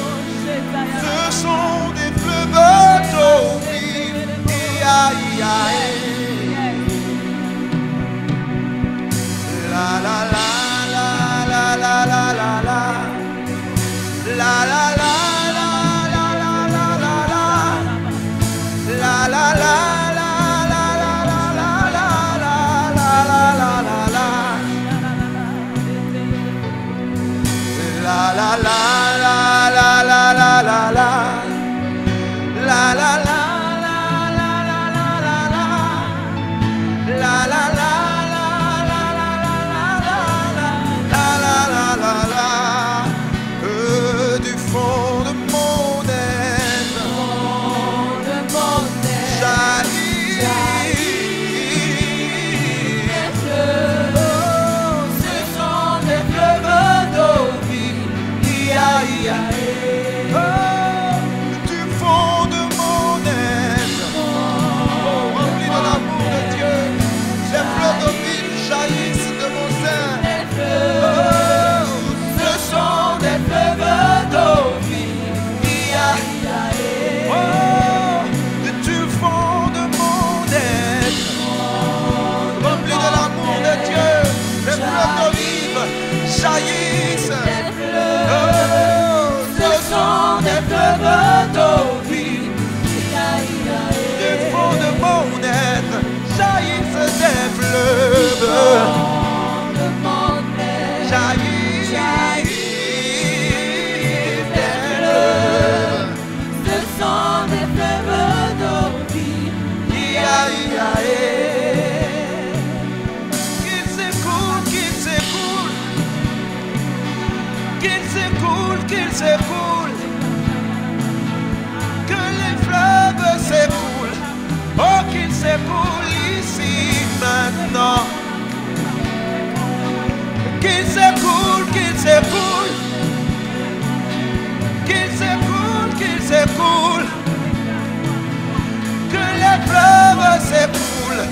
ce sont des fleuves d'eau. La la la la la la la la la la la la. Jaillit fleuves d'eau vive. Du fond de mon être jaillissent des fleuves. Jaillissent des fleuves. Ce sont des fleuves d'eau vive. Qu'il s'écoule, qu'il s'écoule. Qu'il s'écoule, qu'il s'écoule. Que les fleuves s'écoulent. Oh, qu'il s'écoule ici maintenant. Qu'il s'écoule, qu'il s'écoule. Qu'il s'écoule, qu'il s'écoule. Que les fleuves s'écoulent.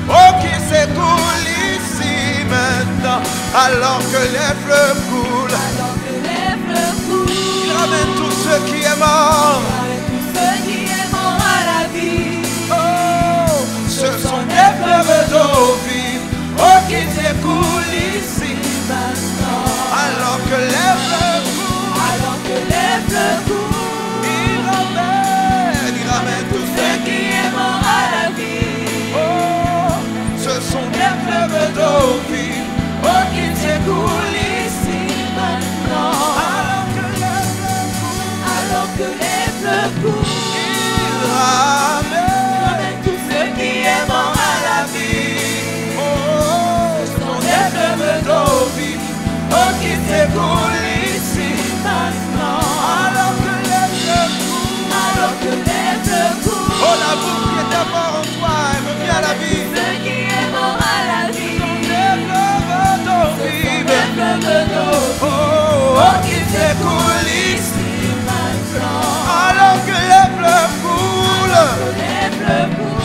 Oh, qu'il s'écoule ici maintenant. Alors que les fleuves coulent. Alors que les fleuves coulent. Il ramène tout ce qui est mort. Tout ce qui est mort à la vie. Oh, ce sont des fleuves d'eau vive. Oh, qu'ils s'écoulent ici Maintenant. alors que les fleuves coulent. Alors que les fleuves coulent. Il ramène tout ce qui est mort à la vie. Oh, ce sont des fleuves d'eau vive. Oh, qu'ils s'écoulent ici Maintenant. alors que les fleuves coulent. Alors que les fleuves coulent. Il ramène Tout ce qui est mort à la vie. oh, ce sont des fleuves d'eau vive. Oh, qu'ils s'écoulent ici Maintenant. alors que les fleuves coulent. Alors que les fleuves coulent. Oh, la boue qui était mort en toi, elle revient à la vie. Ce qui est mort à la vie. Des fleuves d'eau vive. Des fleuves d'eau. Oh, oh, qui s'écoulent ici Maintenant. alors que les fleuves coulent. Les fleuves coulent.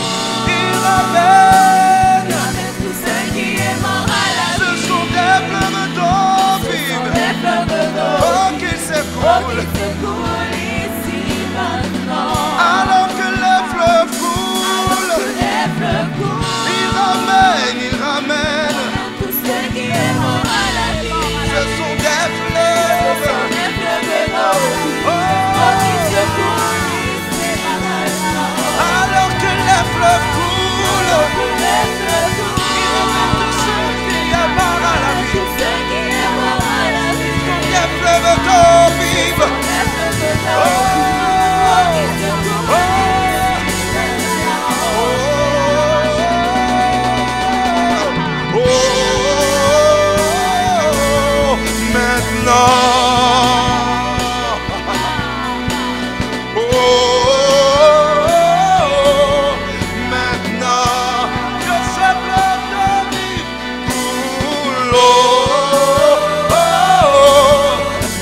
Il ramène. Ramène tout ce qui est mort à la Ce vie. sont des fleuves d'eau vive. Des fleuves d'eau. Oh, qui Oh, qui s'écoulent s'écoulent ici maintenant. alors que les fleuves coulent. Les fleuves coulent. Il ramène, il ramène. Tout ce qui est mort à la vie. Ce sont des Ce fleuves. sont des fleuves d'eau. Oh, qui s'écoulent ici maintenant. Alors que les fleuves coulent. Les fleuves coulent. Il ramène tout ce qui est mort à la vie. Tout ce qui est mort à la vie. Des fleuves d'eau vive. Les fleuves d'eau. Oh, Oh, qui s'écoulent ici maintenant. oh, maintenant. Oh, maintenant. Que ces fleuves d'eau vive coulent. Oh,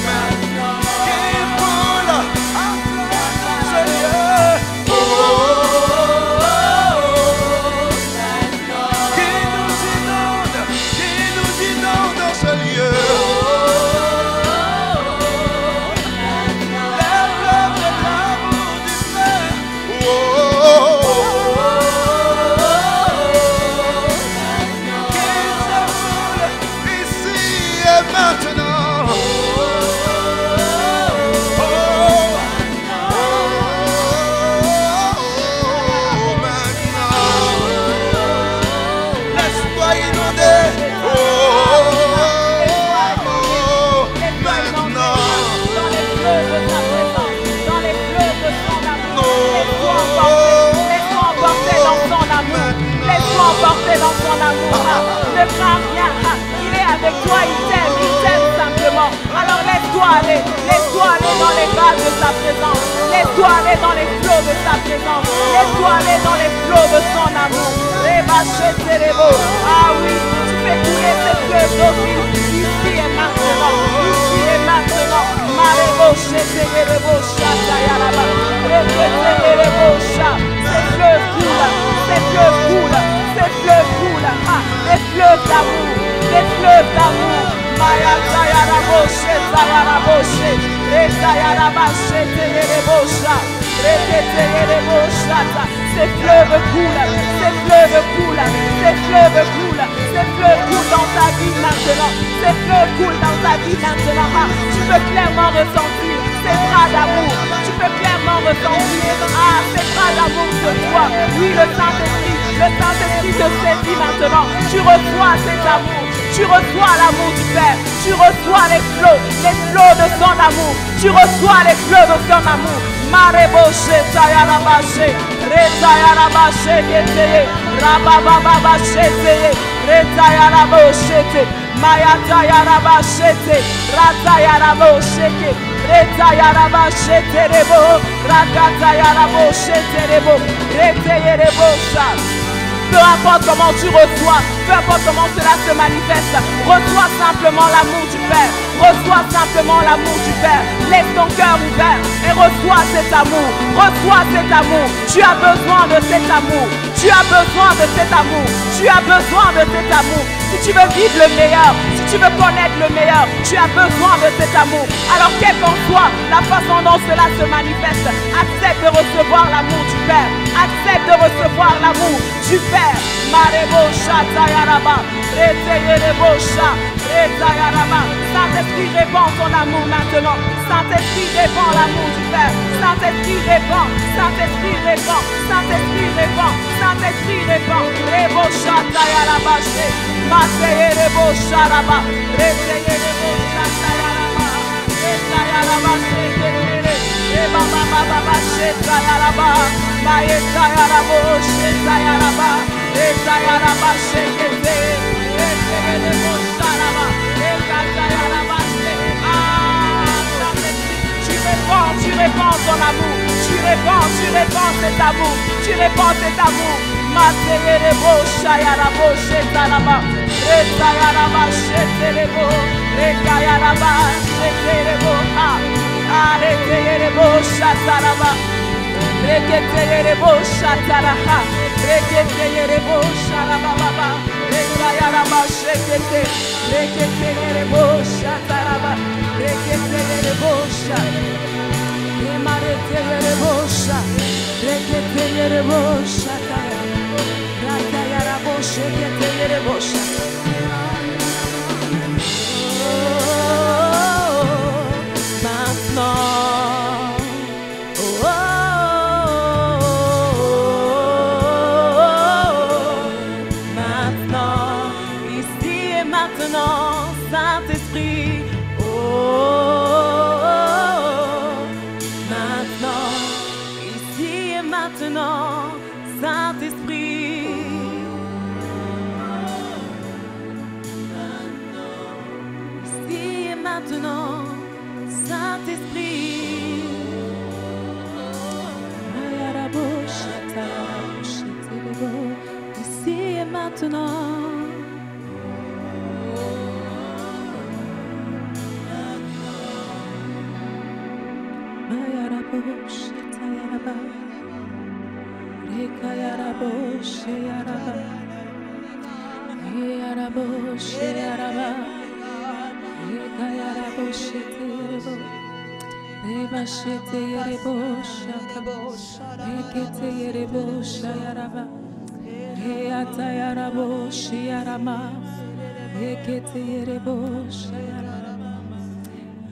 maintenant. Qu'il coule à fleuve, Seigneur. Oh, qui nous inonde dans ce lieu. Les fleuves de l'amour du Père. Qu'ils s'écoulent ici et maintenant. Maintenant. Laisse-toi inonder. Maintenant. Dans les fleuves de sa présence, dans les fleuves de son amour. Laisse-toi emporter dans son amour. Laisse-toi emporter dans son amour. Ne crains rien. Il est avec toi, il t'aime simplement. Alors laisse-toi aller dans les vagues de sa présence. Laisse-toi aller dans les flots de sa présence. Laisse-toi aller dans les flots de son amour. Ah oui, tu fais couler ces fleuves d'eau vive ici et maintenant. Ici et maintenant. Ces fleuves coulent, ces fleuves coulent, ces fleuves coulent. Ah, des fleuves d'amour, des fleuves d'amour. Maya Zayara Boshe, Zayara Boshe, Zayara Bashe, Tegere Bosha, Tegere Bosha. Ces fleuves coulent, ces fleuves coulent, ces fleuves coulent, ces fleuves coulent dans ta vie maintenant. Ces fleuves coulent dans ta vie maintenant. Ah, tu peux clairement ressentir ces bras d'amour. Tu peux ressentir. Ah, c'est pas l'amour de toi. Oui, le Saint-Esprit te saisit maintenant. Tu reçois cet amour. Tu reçois l'amour du Père. Tu reçois les flots de son amour. Tu reçois les flots de son amour. Mareboshe tayarabashe, retayarabashe keteye, rabababashe teye, retayaraboshe te, mayatayarabashe te, ratayaraboshe ke, retayarabashe terebo, rakatayaraboshe terebo, reteyerebosa. Peu importe comment tu reçois, peu importe comment cela se manifeste, reçois simplement l'amour du Père. Reçois simplement l'amour du Père. Laisse ton cœur ouvert et reçois cet amour. Reçois cet amour. Tu as besoin de cet amour. Tu as besoin de cet amour. Tu as besoin de cet amour. Si tu veux vivre le meilleur, si tu veux connaître le meilleur, tu as besoin de cet amour. Alors quelle qu'en soit la façon dont cela se manifeste, accepte de recevoir l'amour du Père. Accepte de recevoir l'amour du Père. Marebosha tayaraba, reteyerebosa, retayaraba. Saint-Esprit, répand ton amour maintenant. Saint-Esprit, répand l'amour du Père. Saint-Esprit, répand. Saint-Esprit, répand. Saint-Esprit, répand. Saint-Esprit, répand. Rebosha tayaraba, mateyerebosa raba, reteyerebosa tayaraba, retayaraba, rebabababa, tayaraba, mayetayarabo, tayaraba, retayaraba, shekete, reteyerebosa raba. Tu répands ton amour, tu répands cet amour, tu répands cet amour. Mateyerebo, shayarabo, shetaraba, retayaraba, sheterebo, rekayaraba, sheterebo, reteyerebo, shataraba, reketeyerebo, shataraha, reketeyerebo, sharababa, rekayaraba, shekete, reketeyerebo, shataraba, reketeyerebo, shataraba. Emareteyerebosa, reketeyerebosa, ratayaraboshe, keteyerebosa. Maintenant, maintenant, ici et maintenant, Saint-Esprit. Maintenant, Saint-Esprit, ici et maintenant, Saint-Esprit, ici et maintenant.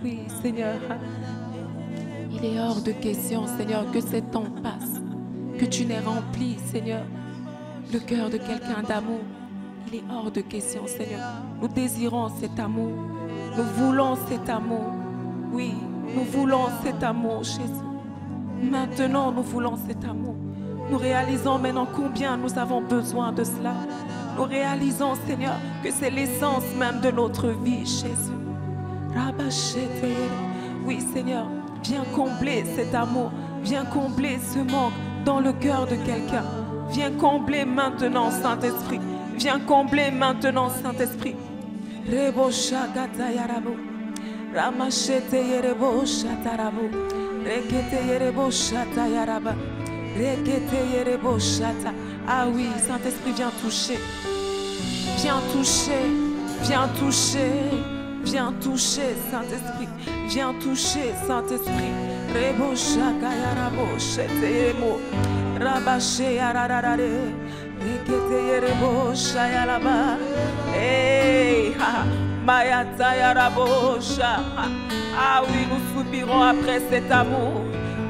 Oui, Seigneur, il est hors de question, Seigneur, que cet temps passe, que tu n'aies rempli, Seigneur, le cœur de quelqu'un d'amour. Il est hors de question, Seigneur. Nous désirons cet amour. Nous voulons cet amour. Oui, nous voulons cet amour, Jésus. Maintenant, nous voulons cet amour. Nous réalisons maintenant combien nous avons besoin de cela. Nous réalisons, Seigneur, que c'est l'essence même de notre vie, Jésus. Oui, Seigneur, viens combler cet amour. Viens combler ce manque dans le cœur de quelqu'un. Viens combler maintenant, Saint-Esprit. Viens combler maintenant, Saint-Esprit. Rebo shagata yarabo. Ramachete yerebo shatarabo. Rekete yerebo shata yaraba. Rekete yerebo shata. Ah oui, Saint-Esprit, viens toucher. Viens toucher. Viens toucher. Viens toucher, Saint-Esprit. Viens toucher, Saint-Esprit. Rebo shaka yarabo. Shete yerebo. Rabache yararare. Rekete yerebo shayalaba. Hey, Mayata yarabo sha. Ah oui, nous soupirons après cet amour.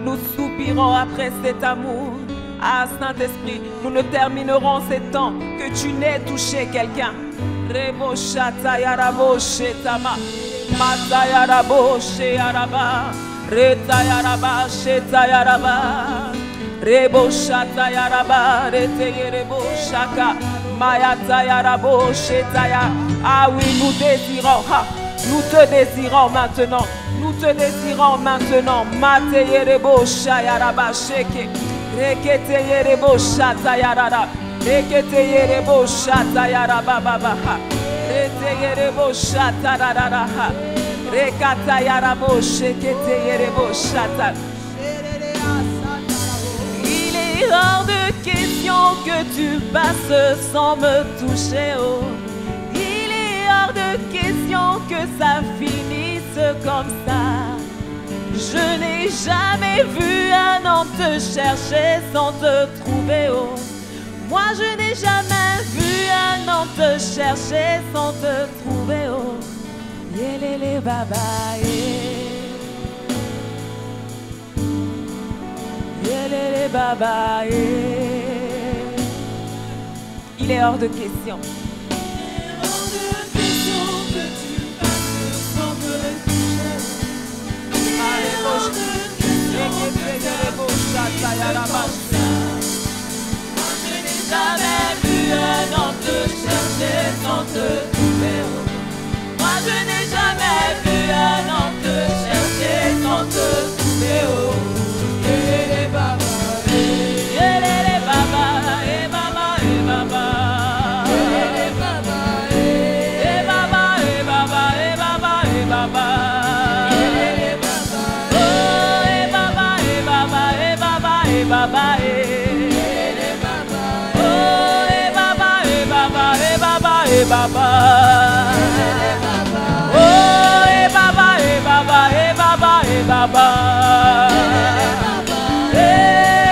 nous soupirons après cet amour. Ah, Saint-Esprit, nous ne terminerons ces temps que tu n'aies touché quelqu'un. Rebo shata yarabo shetama, mata yarabo sheyaraba, reta yaraba sheta yaraba, rebo shata yaraba, rete yerebo shaka, mayata yarabo shetaya. Ah oui, nous désirons, nous te désirons maintenant, nous te désirons maintenant. Mate yerebo shayaraba sheke, rekete yerebo shata yarada. Rekete yerebo shata yaraba baba, rete yerebo shata yarada, rekata yarabo shekete yerebo shata. Il est hors de question que tu passes sans me toucher, oh. Il est hors de question que ça finisse comme ça. Je n'ai jamais vu un homme te chercher sans te trouver, oh. Moi je n'ai jamais vu un homme te chercher sans te trouver, oh. Yelele baba, yelele baba, il est hors de question. Jamais vu un homme te chercher sans te trouver. Moi je n'ai jamais vu un homme te chercher sans te trouver. Yelele baba, yelele baba, eh baba, eh baba, yelele baba, eh baba, eh baba, eh baba, eh baba, yelele baba, oh eh baba, eh baba, eh baba, eh baba, baba, oh eh baba, eh baba, eh baba, eh baba,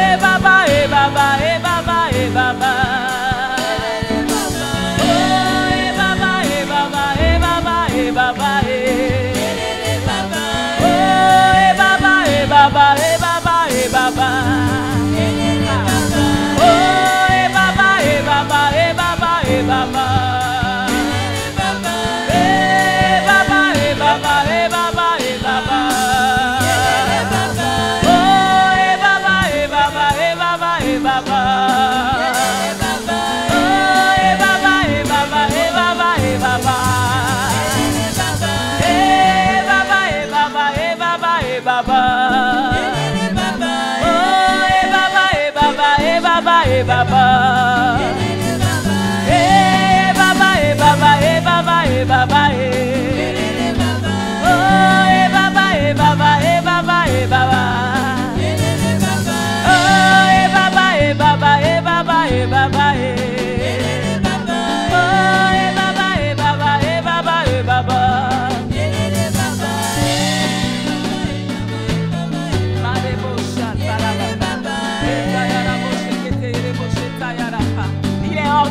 eh baba, eh baba, eh baba, eh baba, oh eh baba, eh baba, eh baba, eh baba, oh eh baba, eh baba, eh baba, eh baba, oh eh baba, eh baba, eh baba, eh baba.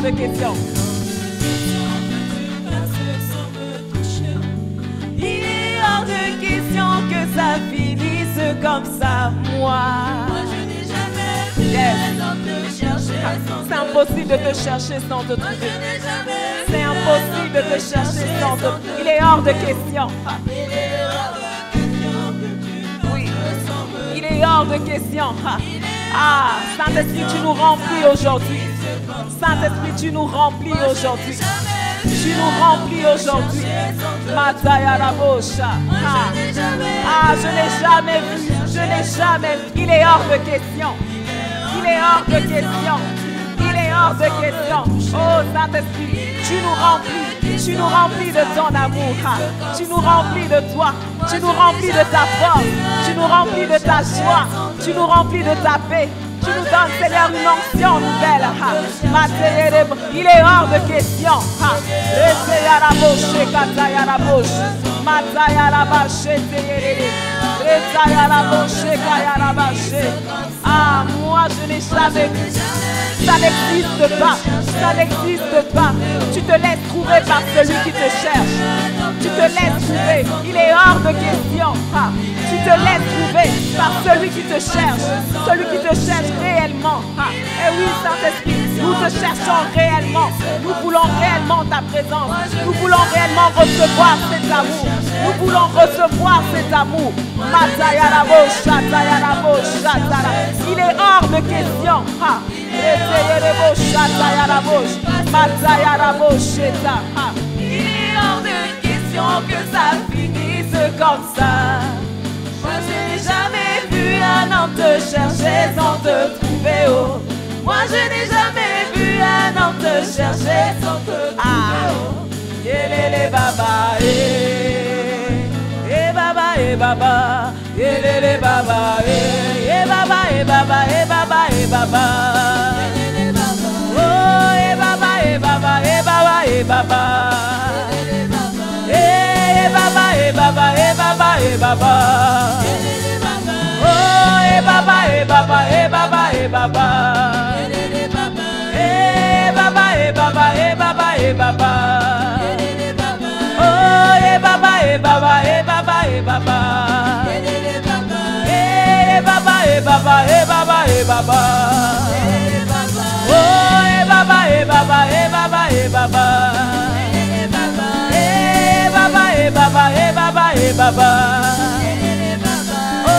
De question. Il est hors de question que ça finisse comme ça, moi. Je n'ai jamais vu un homme te chercher sans te trouver. C'est impossible de te chercher sans te trouver. C'est impossible de te chercher sans te trouver. Il est hors de question. Oui, il est hors de question. Ah, Saint-Esprit, tu nous remplis aujourd'hui. Saint-Esprit, tu nous remplis aujourd'hui. Tu nous remplis aujourd'hui. Mataya la bosha. Ah, je n'ai jamais vu. Je n'ai jamais vu. Il est hors de question. Il est hors de question. Il est hors de question. Oh, Saint-Esprit, tu nous remplis. Tu nous remplis de ton amour. Tu nous remplis de toi. Tu nous remplis de ta force. Tu nous remplis de ta joie. Tu nous remplis de ta paix. Tu nous donnes, Seigneur, une onction nouvelle. Il est hors de question. Ah, moi je n'ai jamais vu. Ça n'existe pas. Ça n'existe pas. Tu te laisses trouver par celui qui te cherche. Tu te laisses trouver. Il est hors de question. Tu te laisses trouver. sauvé par celui qui te cherche réellement. Et oui, Saint-Esprit, nous te cherchons réellement. Nous voulons réellement ta présence. Nous voulons réellement recevoir cet amour. Nous voulons recevoir cet amour. Il est hors de question. Il est hors de question que ça finisse comme ça. Moi je n'ai jamais vu un homme te chercher sans te trouver. Oh. Moi je n'ai jamais vu un homme te chercher sans te trouver. Oh. Yelele baba, baba, baba, yelele baba, baba, baba, baba, baba. Oh, baba, baba, baba, baba. Baba, baba, baba, baba. Oh, baba, baba, baba, baba. Baba, baba, baba, baba. Oh, baba, baba, baba, baba. Baba, baba, baba, baba. Oh, baba, baba, baba, baba. Baba, baba, baba, baba. Oh, baba, baba, baba, baba. Baba, baba, baba, baba.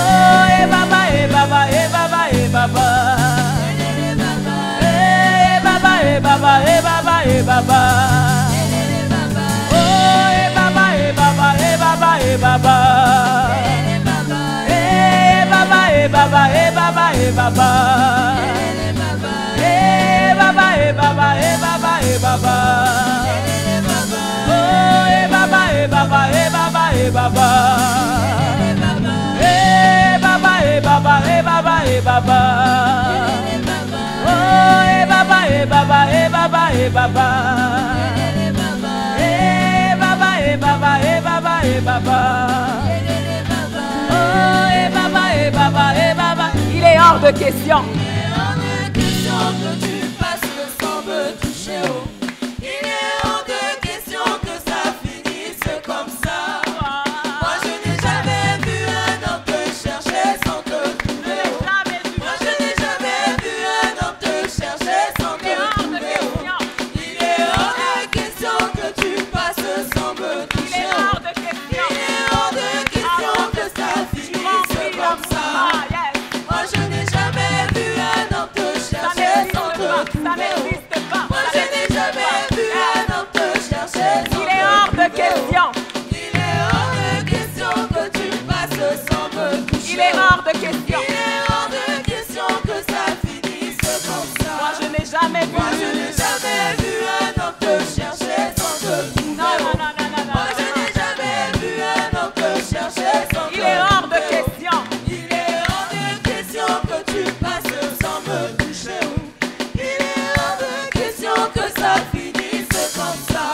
Oh, baba, baba, baba, baba. Baba, baba, baba, baba. Baba, baba, baba, baba. Baba, baba, baba, baba. Baba, baba, baba, baba. Oh, baba, baba, baba, baba. Baba, baba, baba, baba. Oh, baba, baba, baba. Il est hors de question. Il est hors de question que tu passes sans me toucher. Oh. Il est hors de question que ça finisse comme ça. Moi je n'ai jamais vu un homme te chercher sans te trouver. Moi je n'ai jamais vu un homme te chercher sans te trouver. Il est hors de question que tu passes sans me toucher. Il est hors de question. Il est hors de question que ça finisse comme ça. Moi je n'ai jamais vu un homme te chercher sans te trouver. Moi je n'ai jamais vu un homme te chercher sans te trouver. Il est hors de question. Il est hors de question que tu passes sans me toucher. Il est hors de question. Il est hors de question que ça finisse comme ça. Moi je n'ai jamais vu. Moi je n'ai jamais vu un homme te chercher sans te trouver. Non, non, non, non, non. Moi je n'ai jamais vu un homme te chercher sans te trouver. Il est hors de question. Il est hors de question que tu passes sans me toucher. Il est hors de question que ça finisse comme ça.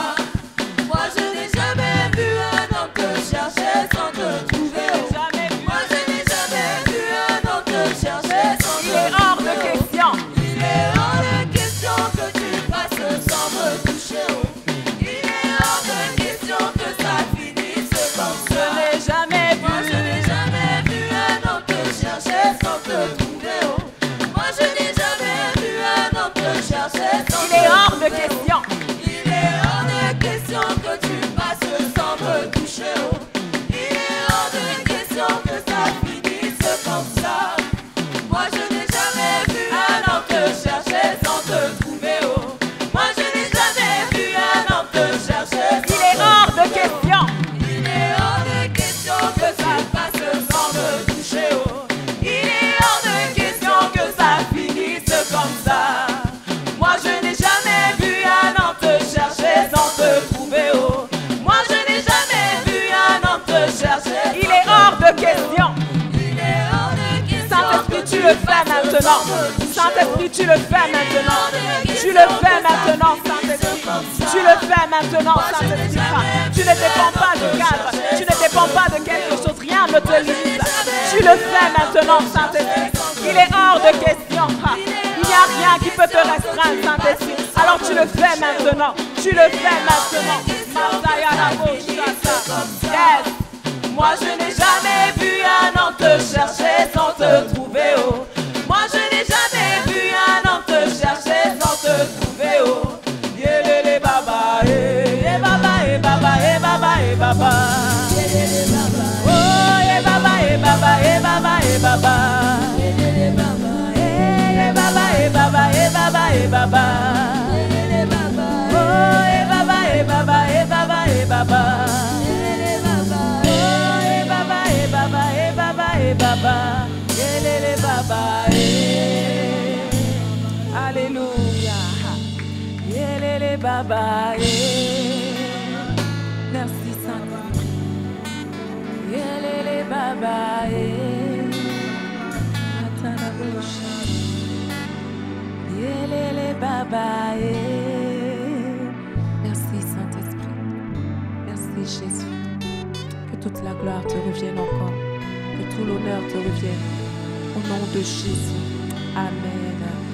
Moi je n'ai jamais vu un homme te chercher sans te trouver. Moi je n'ai jamais vu un homme te chercher sans te trouver. Il est hors de question. Il est hors de question que tu passes sans me toucher. Il est hors de question que ça finisse comme ça. Je n'ai jamais vu. Moi je n'ai jamais vu un homme te chercher sans te trouver. Moi je n'ai jamais vu un homme te chercher sans te trouver. Il est hors de question. Il est hors de question que tu passes sans me toucher. Il est hors de question que ça finisse comme ça. Moi je n'ai jamais vu un homme te chercher sans te trouver. Moi je n'ai jamais vu un homme te chercher sans te trouver. Il est hors de question. Il est hors de question que ça passe sans me toucher. Il est hors de question que ça finisse comme ça. Moi je n'ai jamais vu un homme te chercher sans te trouver. Moi je n'ai jamais vu un homme te chercher. Il est hors de question. Il est hors de question. Saint-Esprit, tu le fais maintenant. Saint-Esprit, tu le fais maintenant. Tu le fais maintenant, Saint-Esprit. Tu le fais maintenant, Saint-Esprit. Tu ne dépends pas du cadre. Tu ne dépends pas de quelque chose. Rien ne te limite. Tu le fais maintenant, Saint-Esprit. Il est hors de question. Il n'y a rien qui peut te restreindre, Saint-Esprit. Alors tu le fais maintenant. Tu le fais maintenant. Yes. Moi je n'ai jamais vu un homme te chercher Yelele Baba. Alléluia. Yelele Baba. Merci Saint-Esprit. Yelele Baba. Atarabosha. Yelele Baba. Merci Saint-Esprit. Merci Jésus. Que toute la gloire te revienne encore. Que tout l'honneur te revienne. Au nom de Jésus. Amen.